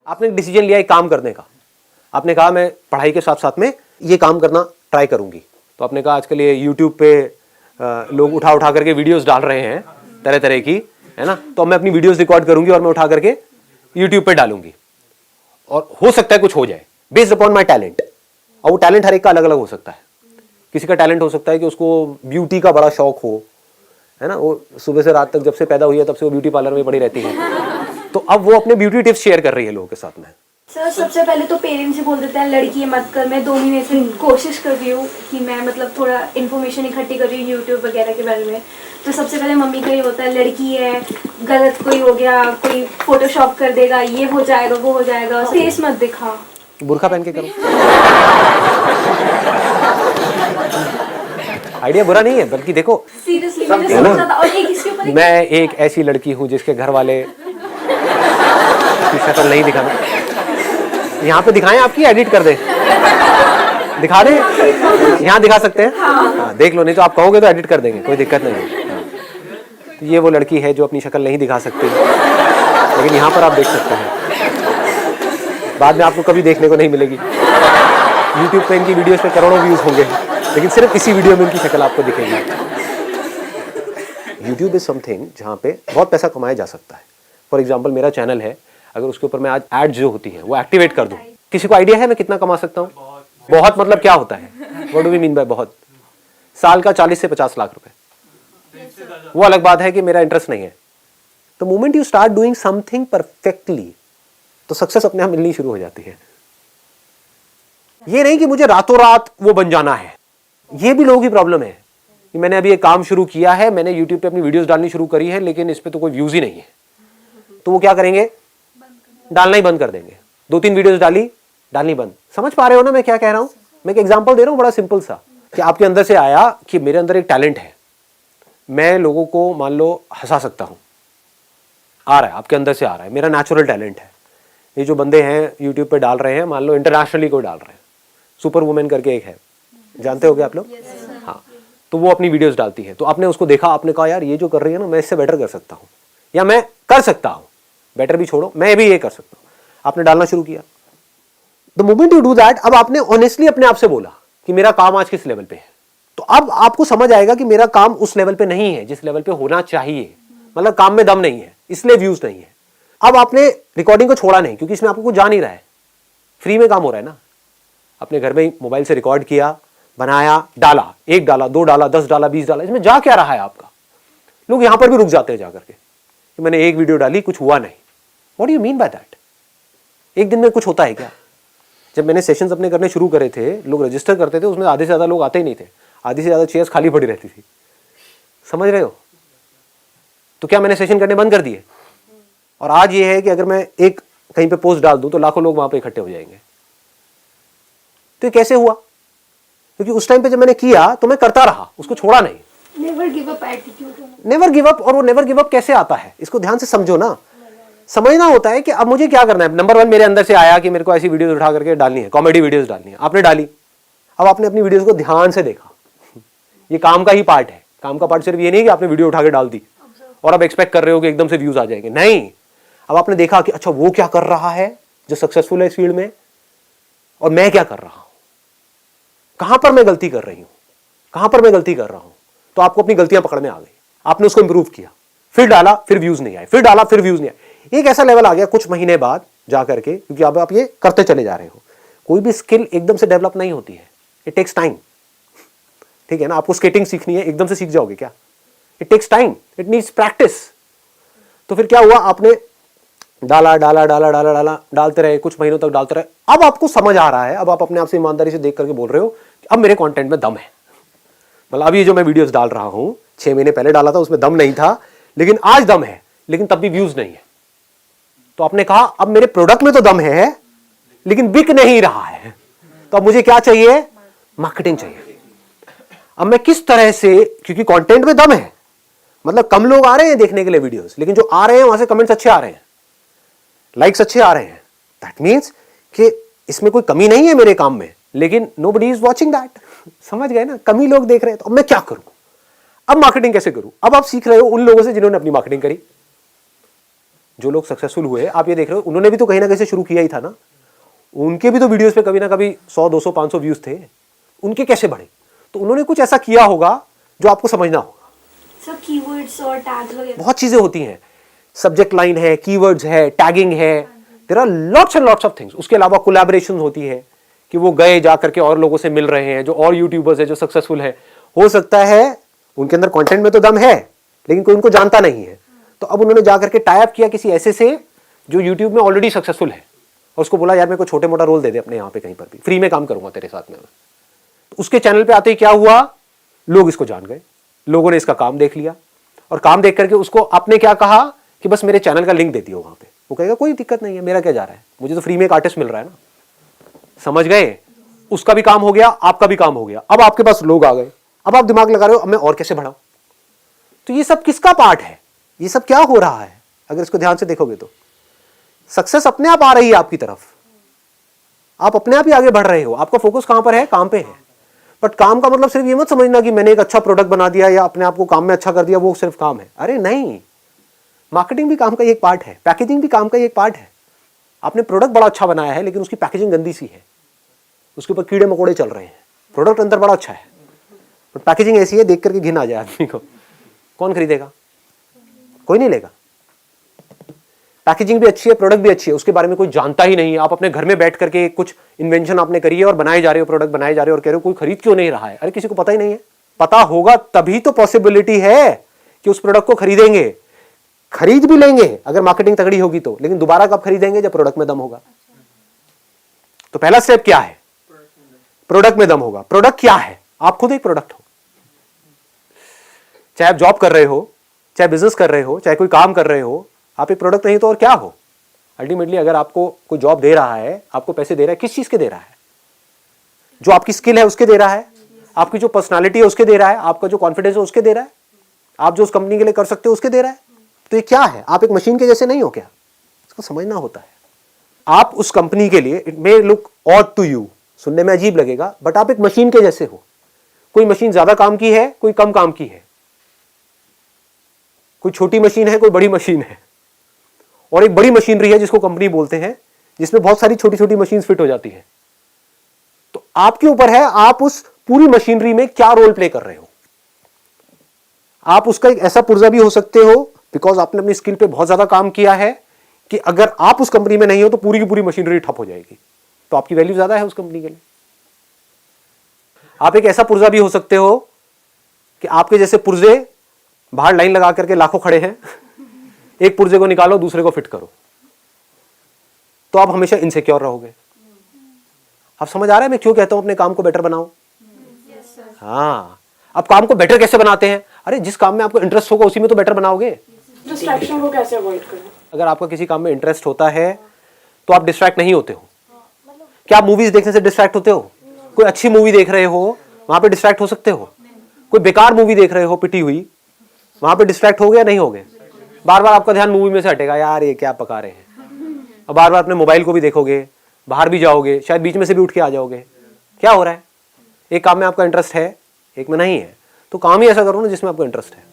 आपने एक डिसीजन लिया एक काम करने का, आपने कहा मैं पढ़ाई के साथ साथ में ये काम करना ट्राई करूंगी। तो आपने कहा आजकल ये यूट्यूब पे लोग उठा उठा करके वीडियोस डाल रहे हैं तरह तरह की, है ना, तो मैं अपनी वीडियोस रिकॉर्ड करूंगी और मैं उठा करके यूट्यूब पे डालूंगी और हो सकता है कुछ हो जाए बेस्ड अपॉन माई टैलेंट। और वो टैलेंट हर एक का अलग अलग हो सकता है। किसी का टैलेंट हो सकता है कि उसको ब्यूटी का बड़ा शौक हो, है ना, वो सुबह से रात तक जब से पैदा हुई है तब से वो ब्यूटी पार्लर में पड़ी रहती है, तो अब वो अपने ब्यूटी टिप्स शेयर कर रही है लोगों के साथ में। सर सबसे पहले तो पेरेंट्स ही बोल देते हैं लड़की ये मत कर। मैं 2 महीने से कोशिश कर रही हूँ कि मैं मतलब थोड़ा इन्फॉर्मेशन इकट्ठी कर रही हूँ यूट्यूब वगैरह के बारे में। तो सबसे पहले मम्मी का ये होता है लड़की है, गलत कोई हो गया, कोई फोटोशॉप कर देगा, ये हो जाएगा वो हो जाएगा, फेस मत दिखा, बुर्का पहन के करो। आइडिया बुरा नहीं है, बल्कि देखो सीरियसली मैंने सोचा था। और ये किसके ऊपर है? मैं एक ऐसी लड़की हूँ जिसके घर वाले की शक्ल नहीं दिखाना। यहाँ पे दिखाएं, आपकी एडिट कर दे, दिखा दे, यहाँ दिखा सकते हैं। हाँ, देख लो, नहीं तो आप कहोगे तो एडिट कर देंगे, कोई दिक्कत नहीं है। तो ये वो लड़की है जो अपनी शक्ल नहीं दिखा सकती, लेकिन यहाँ पर आप देख सकते हैं। बाद में आपको कभी देखने को नहीं मिलेगी। YouTube पे इनकी वीडियोस पे करोड़ों व्यूज होंगे, लेकिन सिर्फ इसी वीडियो में इनकी शक्ल आपको दिखेगी। YouTube इज समथिंग जहाँ पे बहुत पैसा कमाया जा सकता है। फॉर एग्जाम्पल मेरा चैनल है, अगर उसके ऊपर मैं आज एड जो होती है वो एक्टिवेट कर दूं, किसी को आइडिया है मैं कितना कमा सकता हूँ? बहुत मतलब क्या होता है? What do we mean by बहुत? साल का 40 से 50 लाख रुपए। वो अलग बात है कि मेरा इंटरेस्ट नहीं है। The moment you start doing something perfectly, तो सक्सेस अपने आप मिलनी शुरू हो जाती है। ये नहीं कि मुझे रातों रात वो बन जाना है। ये भी लोगों की प्रॉब्लम है कि मैंने अभी एक काम शुरू किया है, मैंने YouTube पे अपनी वीडियोस डालनी शुरू करी है, लेकिन इस पे तो कोई व्यूज ही नहीं है। तो वो क्या करेंगे? डालना ही बंद कर देंगे। 2-3 वीडियोस डालनी बंद। समझ पा रहे हो ना मैं क्या कह रहा हूं? मैं एक एग्जांपल दे रहा हूं बड़ा सिंपल सा, कि आपके अंदर से आया कि मेरे अंदर एक टैलेंट है, मैं लोगों को मान लो हंसा सकता हूं। आ रहा है, आपके अंदर से आ रहा है, मेरा नेचुरल टैलेंट है। ये जो बंदे हैं यूट्यूब पे डाल रहे हैं, मान लो इंटरनेशनली कोई डाल रहे हैं, सुपर वुमेन करके एक है, जानते होगे आप लोग? हाँ, तो वो अपनी वीडियोस डालती है। तो आपने उसको देखा, आपने कहा यार ये जो कर रही है ना, मैं इससे बेटर कर सकता हूँ, या मैं कर सकता हूँ, बेटर भी छोड़ो, मैं भी ये कर सकता हूँ। आपने डालना शुरू किया। The moment you do that, अब आपने ऑनेस्टली अपने आप से बोला कि मेरा काम आज किस लेवल पे है, तो अब आपको समझ आएगा कि मेरा काम उस लेवल पे नहीं है जिस लेवल पे होना चाहिए। मतलब काम में दम नहीं है, इसलिए व्यूज नहीं है। अब आपने रिकॉर्डिंग को छोड़ा नहीं, क्योंकि इसमें आपको कुछ जा नहीं रहा है, फ्री में काम हो रहा है ना। अपने घर में मोबाइल से रिकॉर्ड किया, बनाया, डाला, 1 डाला, 2 डाला, 10 डाला, 20 डाला, इसमें जा क्या रहा है आपका? लोग यहां पर भी रुक जाते हैं जाकर के कि मैंने 1 वीडियो डाली, कुछ हुआ नहीं। What do you mean by that? एक दिन में कुछ होता है क्या? जब मैंने सेशंस अपने करने शुरू करे थे, लोग रजिस्टर करते थे, उसमें आधे से ज्यादा लोग आते ही नहीं थे, आधी से ज्यादा चेयर्स खाली पड़ी रहती थी। समझ रहे हो? तो क्या मैंने सेशन करने बंद कर दिए? और आज ये है कि अगर मैं एक कहीं पे पोस्ट डाल दूं तो लाखों लोग वहां पे इकट्ठे हो जाएंगे। तो ये कैसे हुआ? क्योंकि उस टाइम पे जब मैंने किया तो मैं करता रहा, उसको छोड़ा नहीं। Never give up attitude. Never give up. और वो नेवर गिव अप कैसे आता है, इसको ध्यान से समझो ना। समझना होता है कि अब मुझे क्या करना है। नंबर 1 मेरे अंदर से आया कि मेरे को ऐसी वीडियोस उठा करके डालनी है, कॉमेडी वीडियोस डालनी है। आपने डाली, अब आपने अपनी वीडियोस को ध्यान से देखा। ये काम का ही पार्ट है। काम का पार्ट सिर्फ ये नहीं कि आपने वीडियो उठा के डाल दी और अब एक्सपेक्ट कर रहे हो कि एकदम से व्यूज आ जाएंगे। नहीं, अब आपने देखा कि अच्छा वो क्या कर रहा है जो सक्सेसफुल है इस फील्ड में, और मैं क्या कर रहा हूं, कहां पर मैं गलती कर रही हूं, कहां पर मैं गलती कर रहा हूं। तो आपको अपनी गलतियां पकड़ में आ गई, आपने उसको इंप्रूव किया, फिर डाला, फिर व्यूज नहीं आए, फिर डाला, फिर व्यूज नहीं आए। एक ऐसा लेवल आ गया कुछ महीने बाद जाकर के, क्योंकि अब आप ये करते चले जा रहे हो। कोई भी स्किल एकदम से डेवलप नहीं होती है, इट टेक्स टाइम। ठीक है ना? आपको स्केटिंग सीखनी है, एकदम से सीख जाओगे क्या? It takes time, it needs practice. तो फिर क्या हुआ, आपने डाला डाला डाला डाला डाला डालते रहे, कुछ महीनों तक डालते रहे। अब आपको समझ आ रहा है, अब आप अपने आप से ईमानदारी से देख करके बोल रहे हो कि अब मेरे कंटेंट में दम है। मतलब अभी जो मैं वीडियोस डाल रहा हूं, 6 महीने पहले डाला था, उसमें दम नहीं था, लेकिन आज दम है, लेकिन तब भी व्यूज नहीं है। तो आपने कहा अब मेरे प्रोडक्ट में तो दम है, लेकिन बिक नहीं रहा है। तो अब मुझे क्या चाहिए? मार्केटिंग चाहिए। अब मैं किस तरह से, क्योंकि कंटेंट में दम है, मतलब कम लोग आ रहे हैं देखने के लिए वीडियोस, लेकिन जो आ रहे हैं वहां से कमेंट्स अच्छे आ रहे हैं, लाइक्स अच्छे आ रहे हैं। दैट मीन्स कि इसमें कोई कमी नहीं है मेरे काम में, लेकिन नोबडी इज वॉचिंग दैट। समझ गए ना? कमी लोग देख रहे हैं। तो अब मैं क्या करूं? अब मार्केटिंग कैसे करूं? अब आप सीख रहे हो उन लोगों से जिन्होंने अपनी मार्केटिंग करी। जो लोग सक्सेसफुल हुए आप ये देख रहे हो, उन्होंने भी तो कहीं ना कहीं से शुरू किया ही था ना। उनके भी तो वीडियोस पे कभी ना कभी 100 200 500 व्यूज थे, उनके कैसे बढ़े? तो उन्होंने कुछ ऐसा किया होगा जो आपको समझना होगा। सब कीवर्ड्स और टैग्स वगैरह बहुत चीजें होती हैं, सब्जेक्ट लाइन है, कीवर्ड्स है, टैगिंग है, there are lots and lots of things. उसके अलावा कोलैबोरेशन होती है कि वो गए जा करके और लोगों से मिल रहे हैं, जो और यूट्यूबर्स है जो सक्सेसफुल है। हो सकता है उनके अंदर कंटेंट में तो दम है लेकिन कोई उनको जानता नहीं है, तो अब उन्होंने जा करके टाई अप किया किसी ऐसे से जो यूट्यूब में ऑलरेडी सक्सेसफुल है, और उसको बोला यार मेरे को छोटे मोटा रोल दे दे अपने यहाँ पे कहीं पर भी, फ्री में काम करूंगा तेरे साथ में। तो उसके चैनल पे आते ही क्या हुआ, लोग इसको जान गए, लोगों ने इसका काम देख लिया, और काम देख करके उसको आपने क्या कहा कि बस मेरे चैनल का लिंक दे दियो वहां पे। वो कहेगा कोई दिक्कत नहीं है, मेरा क्या जा रहा है, मुझे तो फ्री में एक आर्टिस्ट मिल रहा है ना। समझ गए? उसका भी काम हो गया, आपका भी काम हो गया। अब आपके पास लोग आ गए, अब आप दिमाग लगा रहे हो अब मैं और कैसे बढ़ाऊं। तो ये सब किसका पार्ट है, ये सब क्या हो रहा है? अगर इसको ध्यान से देखोगे तो सक्सेस अपने आप आ रही है आपकी तरफ, आप अपने आप ही आगे बढ़ रहे हो। आपका फोकस कहां पर है? काम पे है। बट काम का मतलब सिर्फ ये मत समझना कि मैंने एक अच्छा प्रोडक्ट बना दिया या अपने आप को काम में अच्छा कर दिया, वो सिर्फ काम है। अरे नहीं, मार्केटिंग भी काम का एक पार्ट है, पैकेजिंग भी काम का एक पार्ट है। आपने प्रोडक्ट बड़ा अच्छा बनाया है लेकिन उसकी पैकेजिंग गंदी सी है, उसके ऊपर कीड़े मकोड़े चल रहे हैं। प्रोडक्ट अंदर बड़ा अच्छा है बट पैकेजिंग ऐसी है देख करके घिन आ जाए आदमी को। कौन खरीदेगा? कोई नहीं लेगा। पैकेजिंग भी अच्छी है, प्रोडक्ट भी अच्छी है, उसके बारे में कोई जानता ही नहीं है। आप अपने घर में बैठ करके कुछ इन्वेंशन आपने करी है और बनाए जा रहे हो, प्रोडक्ट बनाए जा रहे हो, और कह रहे हो कोई खरीद क्यों नहीं रहा है। अरे किसी को पता ही नहीं है। पता होगा तभी तो पॉसिबिलिटी है कि उस प्रोडक्ट को खरीदेंगे। खरीद भी लेंगे अगर मार्केटिंग तगड़ी होगी तो, लेकिन दोबारा कब खरीदेंगे? जब प्रोडक्ट में दम होगा। तो पहला स्टेप क्या है? प्रोडक्ट में दम होगा। प्रोडक्ट क्या है? आप खुद एक प्रोडक्ट हो। चाहे आप जॉब कर रहे हो, चाहे बिजनेस कर रहे हो, चाहे कोई काम कर रहे हो, आप एक प्रोडक्ट नहीं तो और क्या हो? अल्टीमेटली अगर आपको कोई जॉब दे रहा है, आपको पैसे दे रहा है, किस चीज के दे रहा है? जो आपकी स्किल है उसके दे रहा है, आपकी जो पर्सनालिटी है उसके दे रहा है, आपका जो कॉन्फिडेंस है उसके दे रहा है, आप जो उस कंपनी के लिए कर सकते हो उसके दे रहा है। तो ये क्या है? आप एक मशीन के जैसे नहीं हो क्या? इसको समझना होता है। आप उस कंपनी के लिए, it may look odd to you, सुनने में अजीब लगेगा, बट आप एक मशीन के जैसे हो। कोई मशीन ज्यादा काम की है, कोई कम काम की है, कोई छोटी मशीन है, कोई बड़ी मशीन है, और एक बड़ी मशीनरी है जिसको कंपनी बोलते हैं, जिसमें बहुत सारी छोटी छोटी मशीन फिट हो जाती है। तो आपके ऊपर है आप उस पूरी मशीनरी में क्या रोल प्ले कर रहे हो। आप उसका एक ऐसा पुर्जा भी हो सकते हो बिकॉज आपने अपनी स्किल पे बहुत ज्यादा काम किया है कि अगर आप उस कंपनी में नहीं हो तो पूरी की पूरी मशीनरी ठप हो जाएगी, तो आपकी वैल्यू ज्यादा है उस कंपनी के लिए। आप एक ऐसा पुर्जा भी हो सकते हो कि आपके जैसे पुर्जे बाहर लाइन लगा करके लाखों खड़े हैं, एक पुर्जे को निकालो दूसरे को फिट करो, तो आप हमेशा इनसिक्योर रहोगे। आप समझ आ रहा है मैं क्यों कहता हूं अपने काम को बेटर बनाओ? हाँ, अब काम को बेटर कैसे बनाते हैं? अरे जिस काम में आपको इंटरेस्ट होगा उसी में तो बेटर बनाओगे। डिस्ट्रैक्शन को कैसे अवॉइड करें? अगर आपका किसी काम में इंटरेस्ट होता है तो आप डिस्ट्रैक्ट नहीं होते हो। क्या आप मूवीज देखने से डिस्ट्रैक्ट होते हो? कोई अच्छी मूवी देख रहे हो वहां पे डिस्ट्रैक्ट हो सकते हो? कोई बेकार मूवी देख रहे हो पिटी हुई, वहां पे डिस्ट्रैक्ट हो गया नहीं हो गए? बार बार आपका ध्यान मूवी में से हटेगा, यार ये क्या पका रहे हैं, और बार बार अपने मोबाइल को भी देखोगे, बाहर भी जाओगे, शायद बीच में से भी उठ के आ जाओगे। क्या हो रहा है? एक काम में आपका इंटरेस्ट है, एक में नहीं है, तो काम ही ऐसा करो ना जिसमें आपको इंटरेस्ट है।